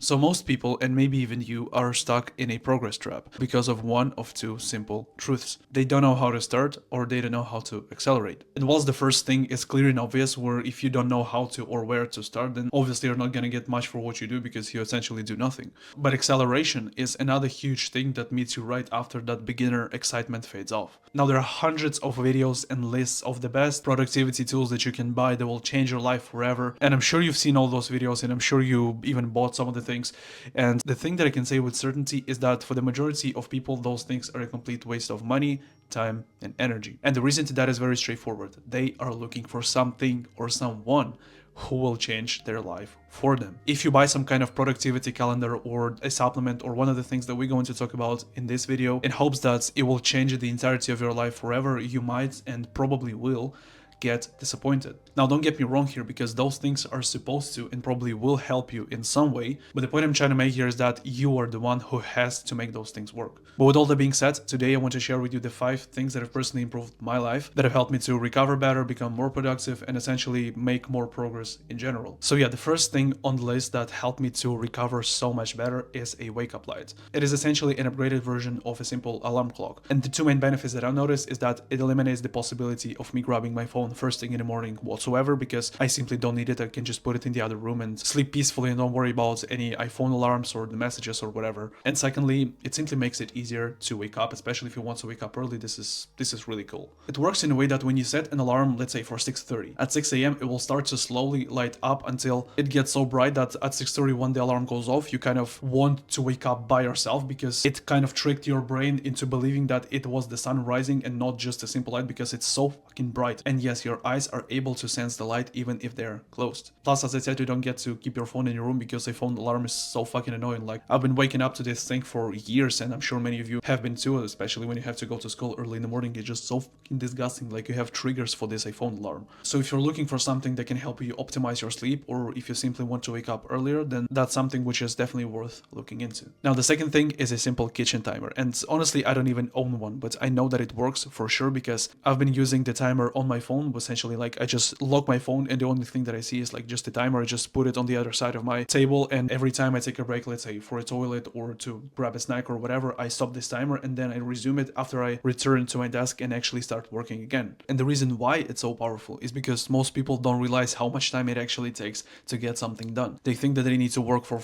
So most people, and maybe even you, are stuck in a progress trap because of one of two simple truths. They don't know how to start, or they don't know how to accelerate. And whilst the first thing is clear and obvious, where if you don't know how to or where to start, then obviously you're not going to get much for what you do because you essentially do nothing. But acceleration is another huge thing that meets you right after that beginner excitement fades off. Now there are hundreds of videos and lists of the best productivity tools that you can buy that will change your life forever. And I'm sure you've seen all those videos, and I'm sure you even bought some of the things. And the thing that I can say with certainty is that for the majority of people, those things are a complete waste of money, time, and energy. And the reason to that is very straightforward. They are looking for something or someone who will change their life for them. If you buy some kind of productivity calendar or a supplement or one of the things that we're going to talk about in this video in hopes that it will change the entirety of your life forever, you might and probably will get disappointed. Now, don't get me wrong here, because those things are supposed to and probably will help you in some way, but the point I'm trying to make here is that you are the one who has to make those things work. But with all that being said, today I want to share with you the 5 things that have personally improved my life, that have helped me to recover better, become more productive, and essentially make more progress in general. So yeah, the first thing on the list that helped me to recover so much better is a wake-up light. It is essentially an upgraded version of a simple alarm clock. And the 2 main benefits that I noticed is that it eliminates the possibility of me grabbing my phone first thing in the morning whatsoever, because I simply don't need it. I can just put it in the other room and sleep peacefully and don't worry about any iPhone alarms or the messages or whatever. And secondly, it simply makes it easier to wake up, especially if you want to wake up early. This is really cool. It works in a way that when you set an alarm, let's say for 6:30, at 6 a.m. it will start to slowly light up until it gets so bright that at 6:30, when the alarm goes off, you kind of want to wake up by yourself, because it kind of tricked your brain into believing that it was the sun rising and not just a simple light, because it's so fucking bright. And yes, your eyes are able to sense the light even if they're closed. Plus, as I said, you don't get to keep your phone in your room because a phone alarm is so fucking annoying. Like, I've been waking up to this thing for years, and I'm sure many of you have been too, especially when you have to go to school early in the morning. It's just so fucking disgusting. Like, you have triggers for this iPhone alarm. So if you're looking for something that can help you optimize your sleep, or if you simply want to wake up earlier, then that's something which is definitely worth looking into. Now, the second thing is a simple kitchen timer. And honestly, I don't even own one, but I know that it works for sure, because I've been using the timer on my phone. Essentially, like, I just lock my phone, and the only thing that I see is like just the timer. I just put it on the other side of my table, and every time I take a break, let's say for a toilet or to grab a snack or whatever, I stop this timer and then I resume it after I return to my desk and actually start working again. And the reason why it's so powerful is because most people don't realize how much time it actually takes to get something done. They think that they need to work for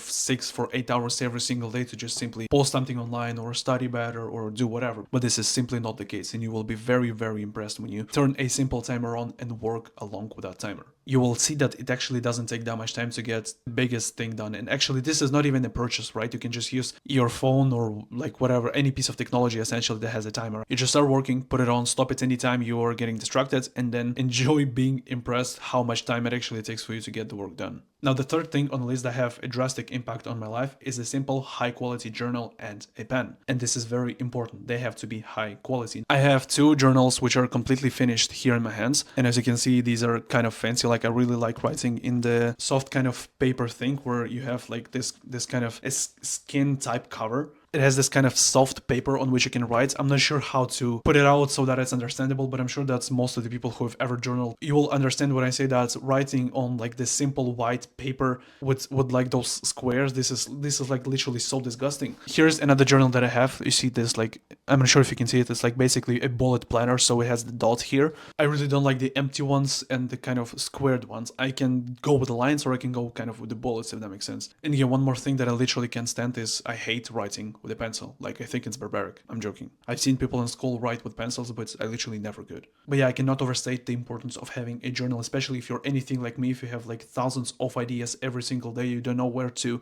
8 hours every single day to just simply post something online or study better or do whatever. But this is simply not the case, and you will be very, very impressed when you turn a simple timer on and work along with that timer. You will see that it actually doesn't take that much time to get the biggest thing done. And actually, this is not even a purchase, right? You can just use your phone or like whatever, any piece of technology essentially that has a timer. You just start working, put it on, stop it anytime you are getting distracted, and then enjoy being impressed how much time it actually takes for you to get the work done. Now, the third thing on the list that have a drastic impact on my life is a simple high quality journal and a pen. And this is very important. They have to be high quality. I have 2 journals which are completely finished here in my hands. And as you can see, these are kind of fancy. Like, I really like writing in the soft kind of paper thing where you have like this kind of a skin type cover. It has this kind of soft paper on which you can write. I'm not sure how to put it out so that it's understandable, but I'm sure that's most of the people who have ever journaled. You will understand when I say that writing on like this simple white paper with like those squares, this is like literally so disgusting. Here's another journal that I have. You see this, like, I'm not sure if you can see it. It's like basically a bullet planner, so it has the dot here. I really don't like the empty ones and the kind of squared ones. I can go with the lines, or I can go kind of with the bullets, if that makes sense. And yeah, one more thing that I literally can't stand is I hate writing with a pencil. Like, I think it's barbaric. I'm joking. I've seen people in school write with pencils, but I literally never could. But yeah, I cannot overstate the importance of having a journal, especially if you're anything like me. If you have like thousands of ideas every single day, you don't know where to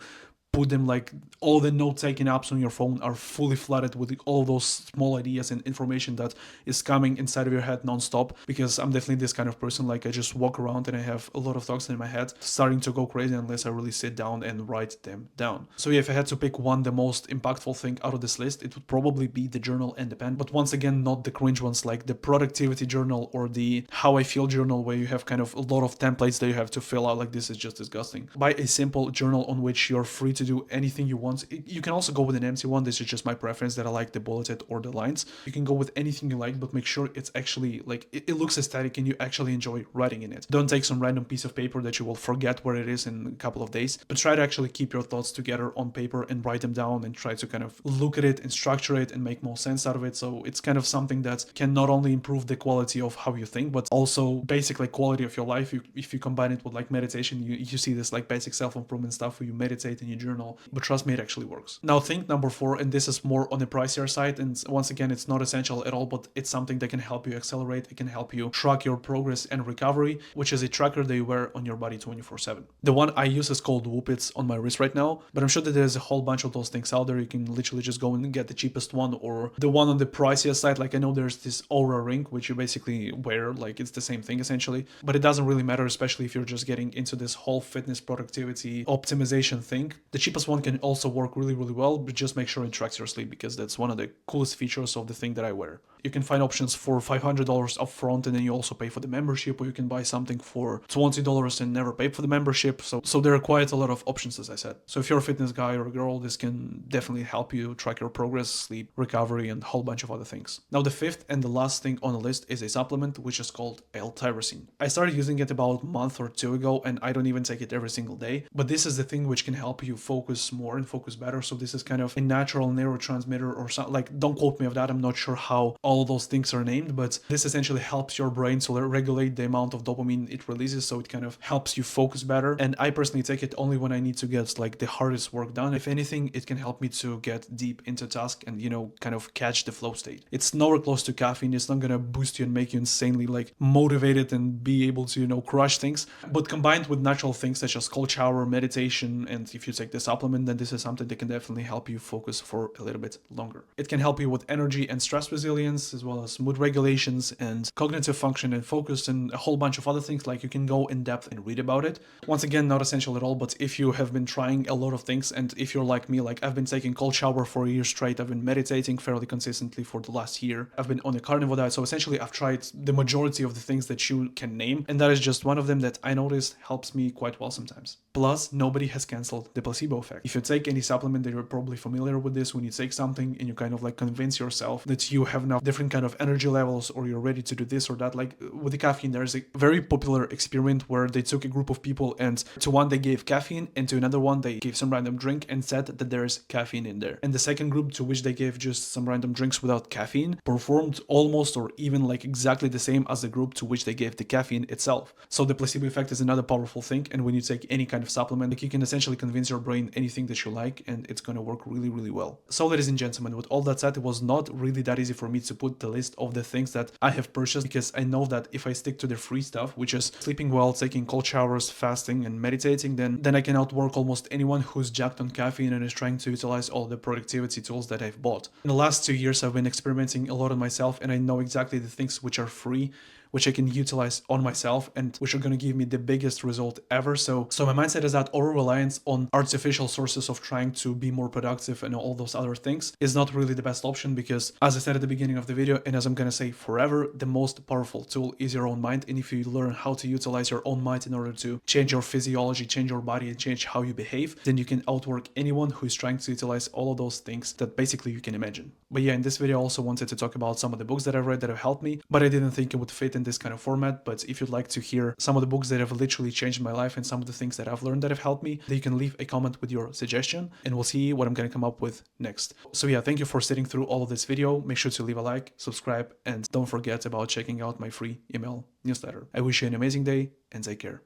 put them. Like, all the note-taking apps on your phone are fully flooded with all those small ideas and information that is coming inside of your head non-stop, because I'm definitely this kind of person. Like, I just walk around and I have a lot of thoughts in my head starting to go crazy unless I really sit down and write them down. So yeah, if I had to pick one, the most impactful thing out of this list, it would probably be the journal and the pen. But once again, not the cringe ones like the productivity journal or the how I feel journal, where you have kind of a lot of templates that you have to fill out. Like, this is just disgusting. Buy a simple journal on which you're free to to do anything you want. You can also go with an empty one. This is just my preference that I like the bulleted or the lines. You can go with anything you like, but make sure it's actually like it looks aesthetic and you actually enjoy writing in it. Don't take some random piece of paper that you will forget where it is in a couple of days, but try to actually keep your thoughts together on paper and write them down and try to kind of look at it and structure it and make more sense out of it. So it's kind of something that can not only improve the quality of how you think, but also basically quality of your life. If you combine it with like meditation, you see this like basic self-improvement stuff where you meditate and you journal, but trust me, it actually works. Now think number 4, and this is more on the pricier side, and once again, it's not essential at all, but it's something that can help you accelerate. It can help you track your progress and recovery, which is a tracker that you wear on your body 24/7. The one I use is called Whoop. It's on my wrist right now, but I'm sure that there's a whole bunch of those things out there. You can literally just go and get the cheapest one or the one on the pricier side. Like I know there's this Aura ring, which you basically wear, like it's the same thing essentially, but it doesn't really matter, especially if you're just getting into this whole fitness productivity optimization thing. The cheapest one can also work really, really well, but just make sure it tracks your sleep because that's one of the coolest features of the thing that I wear. You can find options for $500 up front and then you also pay for the membership, or you can buy something for $20 and never pay for the membership. So there are quite a lot of options, as I said. So if you're a fitness guy or a girl, this can definitely help you track your progress, sleep, recovery, and a whole bunch of other things. Now the 5th and the last thing on the list is a supplement which is called L-tyrosine. I started using it about a month or 2 ago and I don't even take it every single day, but this is the thing which can help you focus more and focus better. So this is kind of a natural neurotransmitter or something, like don't quote me of that, I'm not sure how all those things are named, but this essentially helps your brain to regulate the amount of dopamine it releases, so it kind of helps you focus better. And I personally take it only when I need to get like the hardest work done. If anything, it can help me to get deep into task and, you know, kind of catch the flow state. It's nowhere close to caffeine. It's not gonna boost you and make you insanely like motivated and be able to, you know, crush things, but combined with natural things such as cold shower, meditation, and if you take the supplement, then this is something that can definitely help you focus for a little bit longer. It can help you with energy and stress resilience, as well as mood regulations and cognitive function and focus and a whole bunch of other things. Like you can go in depth and read about it. Once again, not essential at all, but if you have been trying a lot of things and if you're like me, like I've been taking cold shower for a year straight, I've been meditating fairly consistently for the last year, I've been on a carnivore diet, so essentially I've tried the majority of the things that you can name, and that is just one of them that I noticed helps me quite well sometimes. Plus, nobody has canceled the placebo effect. If you take any supplement, that you're probably familiar with this, when you take something and you kind of like convince yourself that you have enough different kind of energy levels or you're ready to do this or that. Like with the caffeine, there's a very popular experiment where they took a group of people and to one they gave caffeine and to another one they gave some random drink and said that there's caffeine in there. And the second group, to which they gave just some random drinks without caffeine, performed almost or even like exactly the same as the group to which they gave the caffeine itself. So the placebo effect is another powerful thing, and when you take any kind of supplement, like you can essentially convince your brain anything that you like and it's going to work really, really well. So ladies and gentlemen, with all that said, it was not really that easy for me to put the list of the things that I have purchased, because I know that if I stick to the free stuff, which is sleeping well, taking cold showers, fasting, and meditating, then I can outwork almost anyone who's jacked on caffeine and is trying to utilize all the productivity tools that I've bought. In the last 2 years, I've been experimenting a lot on myself, and I know exactly the things which are free, which I can utilize on myself and which are going to give me the biggest result ever. So my mindset is that over-reliance on artificial sources of trying to be more productive and all those other things is not really the best option, because as I said at the beginning of the video, and as I'm going to say forever, the most powerful tool is your own mind. And if you learn how to utilize your own mind in order to change your physiology, change your body, and change how you behave, then you can outwork anyone who is trying to utilize all of those things that basically you can imagine. But yeah, in this video, I also wanted to talk about some of the books that I've read that have helped me, but I didn't think it would fit in this kind of format. But if you'd like to hear some of the books that have literally changed my life and some of the things that I've learned that have helped me, then you can leave a comment with your suggestion and we'll see what I'm going to come up with next. So yeah, thank you for sitting through all of this video. Make sure to leave a like, subscribe, and don't forget about checking out my free email newsletter. I wish you an amazing day and take care.